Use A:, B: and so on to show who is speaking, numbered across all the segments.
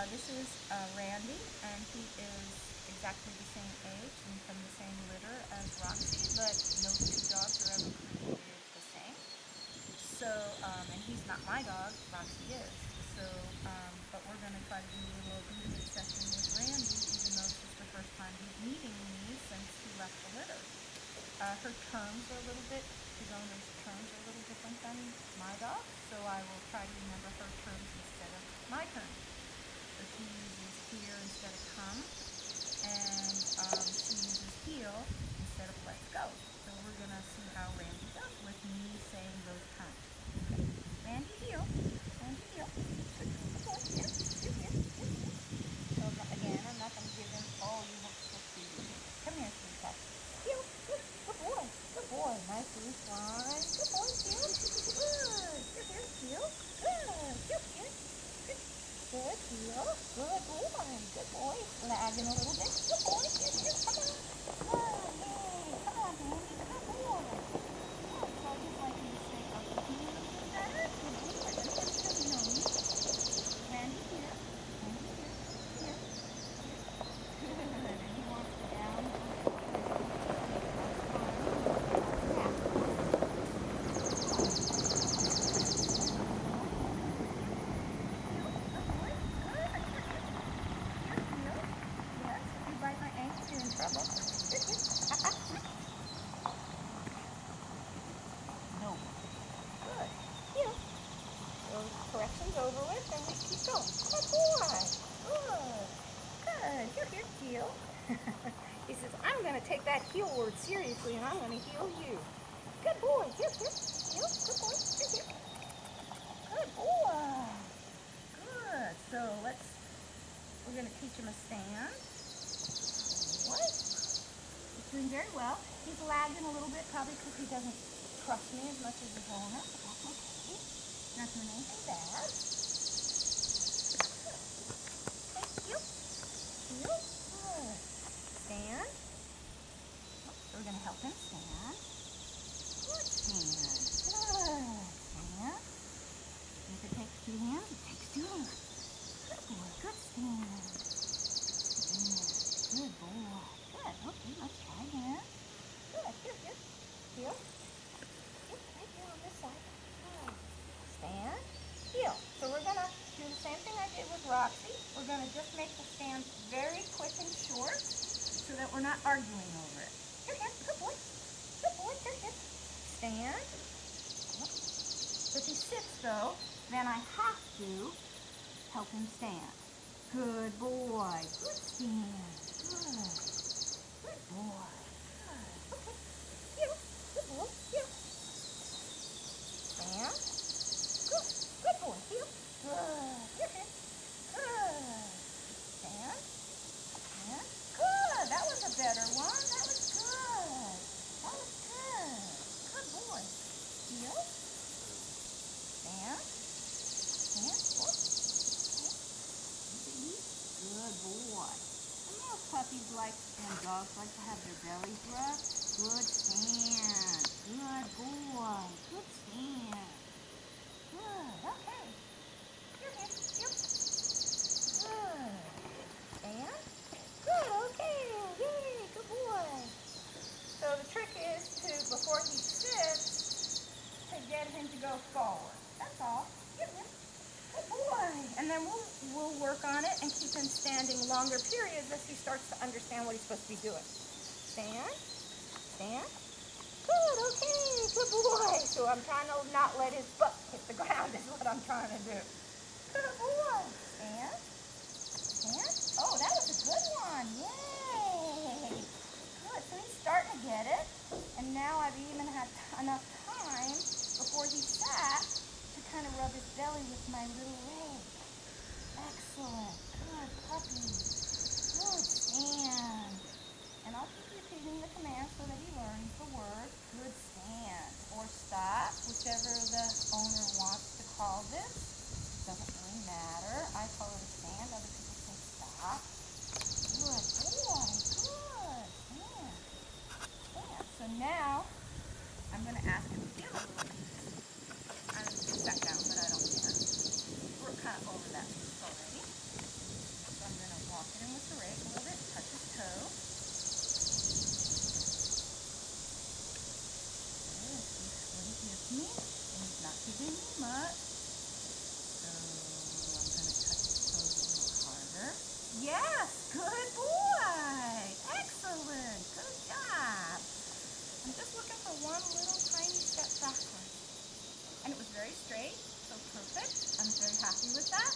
A: This is Randy, and he is exactly the same age and from the same litter as Roxy, but no two dogs are ever created the same. So, and he's not my dog, Roxy is. So, but we're going to try to do a little obedience session with Randy, even though this is the first time he's meeting me since he left the litter. Her terms are a little bit, his owner's terms are a little different than my dog, so I will try to remember her terms instead of my terms. So she uses here instead of come, and she uses heel instead of let's go. So we're going to see how Randy does with me saying those terms. Okay, Randy heel, Randy heel. Good, good boy, here, here, here, here, here. So again, I'm not going to give him, oh, you look so pretty. Come here, sweetheart. Heel, good, good boy, good boy. Nice loose line. Good boy, heel. Good, here, here, heel. Good, heel, here. Good. Good heel. Good boy. Good boy. Lagging a little bit. Good boy. Here, here. Come on. Good. Yay. Come on, Randy. Good boy. Good. So I just like you to stay up with me a little bit better. Good boy. Let me know me. Randy here. Randy here. Here. Here. Good. And he wants to down a little bit as he loves home. He wants to have a nap. Good boy. Good boy. Here. Heel. Good boy. Good. Here, here. Here, heel. Yes. If you bite my ankle, you're in trouble. Here, here. No. No. Good. Heel. So correction's over with, and we keep going. Good boy. Good. Good. Here, here, heel. He says, I'm going to take that heel word seriously, and I'm going to heal you. Good boy. Here, here. Heel. Good boy. Here, here. Good boy. Good. So we're going to teach him a stand. Boy. He's doing very well. He's lagging a little bit, probably because he doesn't trust me as much as his owner, but that's okay. Not doing anything bad. Good. Okay, heel. Heel. Good. Stand. Oh, so we're going to help him stand. Good stand. Good. Stand. If it takes two hands, it takes two hands. Good boy. Good stand. Yeah. Good boy. Good. Okay, let's try again. Good. Here, here. Heel. Heel. Right here on this side. Good. Stand. Heel. So we're going to do the same thing I did with Roxy. We're going to just make the stand very quick and short so that we're not arguing over it. Here, here. Good boy. Good boy. Here, here. Stand. So if he sits, though, then I have to help him stand. Good boy. Good stand. Good. Good boy. Good. Okay. Heel. Good boy. Heel. Stand. Good. Good boy. Heel. Good. Here, here. Good. Stand. Stand. Good. That was a better one. That was good. That was good. Good boy. Heel. Stand. Stand. Oh. Okay. Good boy. And most puppies like, and dogs like to have their bellies rubbed. Good stand. Good boy. Good stand. Good. Okay. Here, here. Yep. Good. Stand. Good. Okay. Yay. Good boy. So the trick is to, before he sits, to get him to go forward. That's all. Yep, yep. Good boy. And then we'll work on it and keep him standing longer periods as he starts to understand what he's supposed to be doing. Stand. Stand. Good. Okay. Good boy. So I'm trying to not let his butt hit the ground is what I'm trying to do. Good boy. Stand. Stand. Oh, that was a good one. Yay. Good. So he's starting to get it. And now I've even had enough time before he sat to kind of rub his belly with my little leg. Excellent. Good puppy. Good stand. And I'll keep repeating the command so that he learns the word good stand or stop, whichever the owner wants to call this. Doesn't really matter. I call it a stand. Other people say stop. Good boy. Good. Stand. Stand. So now I'm going to ask him to feel a little piece. I sat down, but I don't care. We're kind of over that piece already. very straight, so perfect. I'm very happy with that.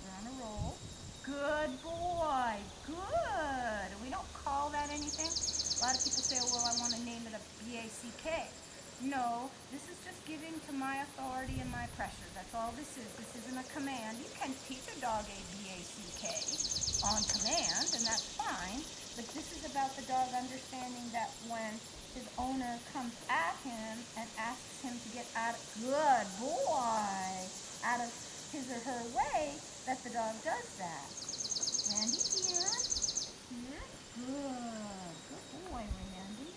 A: We're on a roll. Good boy. Good. We don't call that anything. A lot of people say, well, I want to name it a BACK. No, this is just giving to my authority and my pressure. That's all this is. This isn't a command. You can teach a dog a BACK on command, and that's fine. But this is about the dog understanding that when his owner comes at him and asks him to get out of, good boy, out of his or her way, that the dog does that. Randy, here. Here. Good. Good boy, Randy.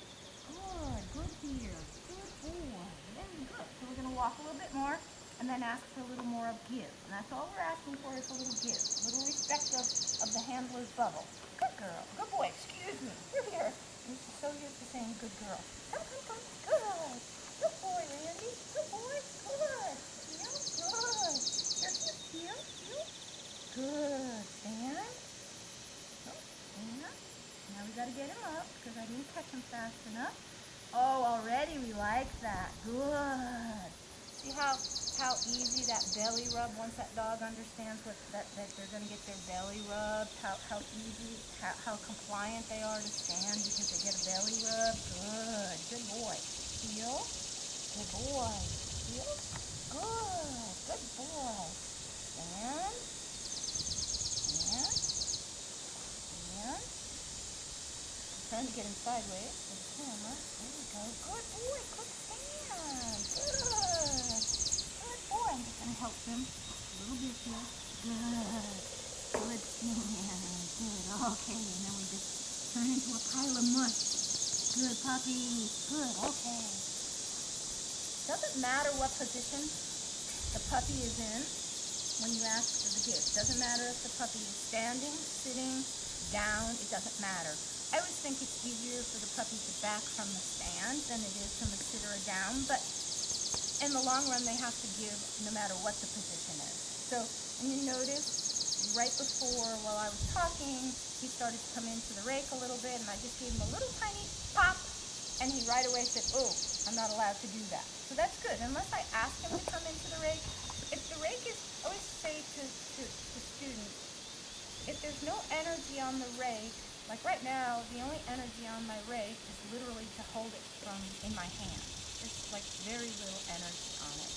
A: Good. Good here. Good boy. Very good. So we're going to walk a little bit more and then ask for a little more of give. And that's all we're asking for is a little give. A little respect of the handler's bubble. Good girl. Good boy. Excuse me. You're here. You're so used to saying good girl. Come, come, come. Good. Good boy, Randy. Good boy. Good. Heel. Good. Here, here, heel. Heel. Good. Stand. Oh, stand. Now we got to get him up because I didn't catch him fast enough. Oh, already we like that. Good. See how easy that belly rub, once that dog understands that they're going to get their belly rubbed, how easy, how compliant they are to stand because they get a belly rub. Good. Good boy. Heel. Good boy. Heel. Good. Good boy. Stand. Stand. Stand. Trying to get him sideways for the camera. There we go. Good boy. Good stand. Good. Good boy. I'm just going to help him a little bit here. Good. Good stand. Good. Okay. And then we just turn into a pile of mush. Good puppy. Good. Okay. Doesn't matter what position the puppy is in when you ask for the give. Doesn't matter if the puppy is standing, sitting, down. It doesn't matter. I always think it's easier for the puppy to back from the stand than it is from a sit or a down, but in the long run they have to give no matter what the position is. So when you notice right before while I was talking, he started to come into the rake a little bit and I just gave him a little tiny pop and he right away said, oh, I'm not allowed to do that. So that's good. Unless I ask him to come into the rake, if the rake is, I always say to students, if there's no energy on the rake, like right now, the only energy on my rake is literally to hold it in my hand. There's like very little energy on it.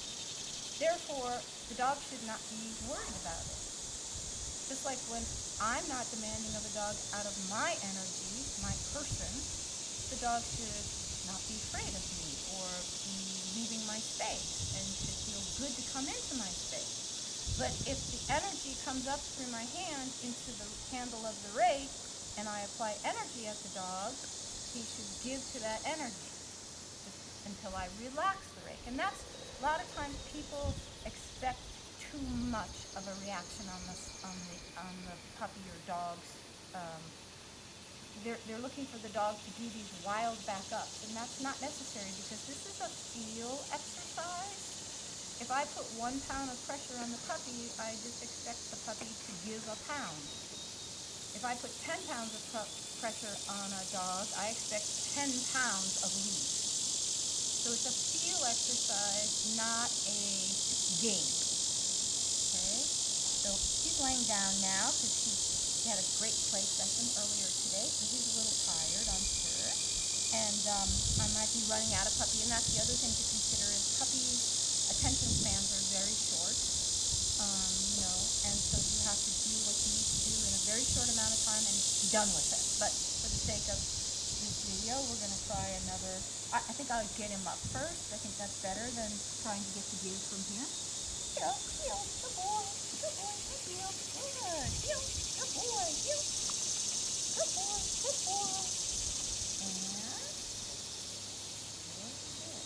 A: Therefore, the dog should not be worried about it. Just like when I'm not demanding of a dog out of my energy, my person, the dog should not be afraid of me or be leaving my space and should feel good to come into my space. But if the energy comes up through my hand into the handle of the rake and I apply energy at the dog, he should give to that energy until I relax the rake. And that's, a lot of times people expect too much of a reaction on the puppy or dog's. They're looking for the dog to do these wild back ups, and that's not necessary because this is a feel exercise. If I put 1 pound of pressure on the puppy, I just expect the puppy to give a pound. If I put 10 pounds of pressure on a dog, I expect 10 pounds of lead. So it's a feel exercise, not a game. Okay? So he's laying down now because he had a great play session earlier today, so he's a little tired, I'm sure. And I might be running out of puppy, and that's the other thing to consider is puppies' attention spans are very short, and so you have to do what you need to do in a very short amount of time and be done with it. But for the sake of this video, we're going to try another. I think I'll get him up first. I think that's better than trying to get the give from here. Heel, heel, good boy, good boy, good heel, good, heel, good boy, heel, good boy, good boy, and very good,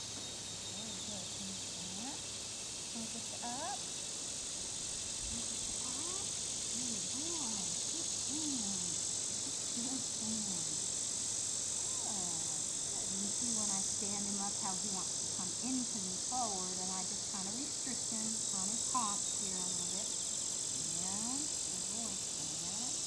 A: very good. Can you get up? Can you get up? Good boy, good stand, good stand. Good. And you see when I stand him up how he wants to come into me forward, and I just kind of restrict him on his haunch here a little bit. Stand. Good boy. Stand.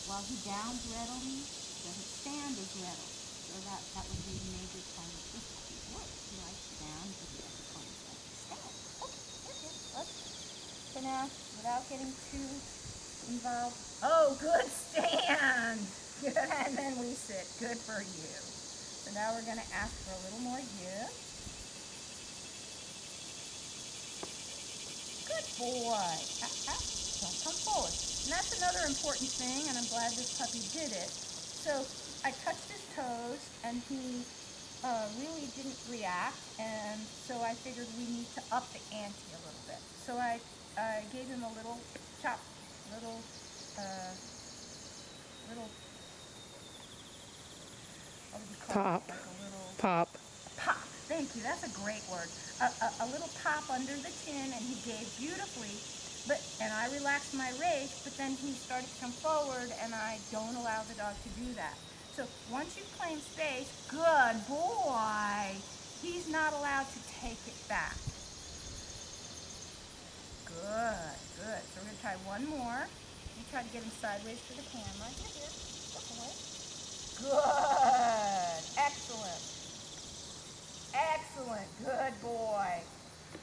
A: while he downs readily, doesn't stand as readily. So that would be the major part of this puppy's work. He likes to down, but he doesn't always like to stand. Okay, here, let's. So now, without getting too involved. Oh, good stand. Good, and then we sit. Good for you. So now we're going to ask for a little more give. Good boy. Don't come forward. And that's another important thing, and I'm glad this puppy did it. So I touched his toes, and he really didn't react, and so I figured we need to up the ante a little bit. So I gave him a little chop, little, what would you call
B: Pop.
A: it? Like a little
B: Pop.
A: pop. Thank you. That's a great word. A little pop under the chin, and he gave beautifully. And I relaxed my rake, but then he started to come forward, and I don't allow the dog to do that. So once you've claimed space, good boy. He's not allowed to take it back. Good, good. So we're going to try one more. You try to get him sideways to the camera. Here. Good boy. Good. Excellent. Excellent. Good boy.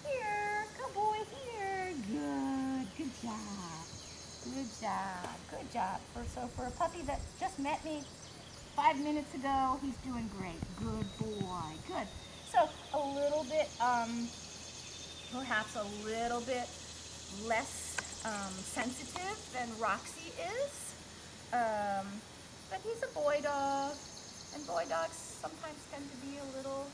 A: Here. Good boy. Here. Good. Good job. Good job. Good job. For a puppy that just met me 5 minutes ago, he's doing great. Good boy. Good. So a little bit, perhaps a little bit less sensitive than Roxy is. But he's a boy dog, and boy dogs sometimes tend to be a little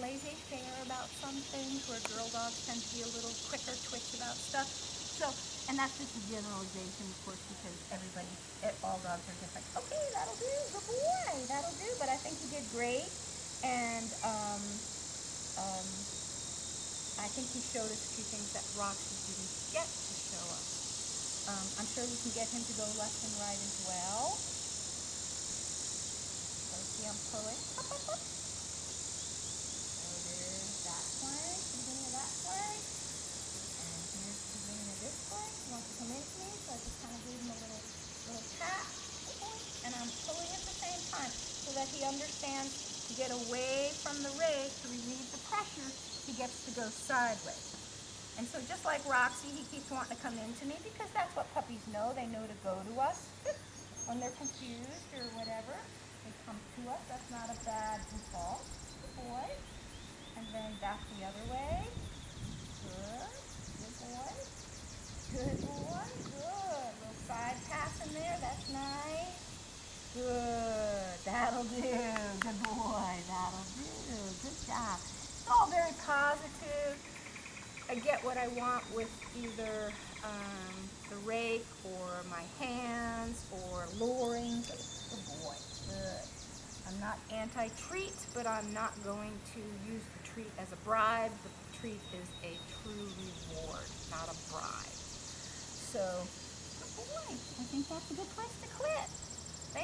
A: laissez-faire about some things, where girl dogs tend to be a little quicker twitch about stuff. So, and that's just a generalization, of course, because all dogs are different. Okay, that'll do. Good boy. That'll do. But I think you did great, and I think he showed us a few things that Roxy didn't get to show us. I'm sure we can get him to go left and right as well. So see, I'm pulling. Up, up, up. So there's that plank, the beginning of that plank. And here's the beginning of this plank. He wants to come into me, so I just kind of gave him a little tap. And I'm pulling at the same time so that he understands to get away from the rake, to relieve the pressure, he gets to go sideways. And so just like Roxy, he keeps wanting to come into me, because that's what puppies know. They know to go to us. When they're confused or whatever, they come to us. That's not a bad default. Good boy. And then back the other way. Good. Good boy. Good boy. Good. Little side pass in there. That's nice. Good. That'll do. Good boy. That'll do. Good job. It's all very positive. I get what I want with either the rake or my hands or luring. Good boy. Good. I'm not anti-treat, but I'm not going to use the treat as a bribe. The treat is a true reward, not a bribe. So, good boy. I think that's a good place to quit.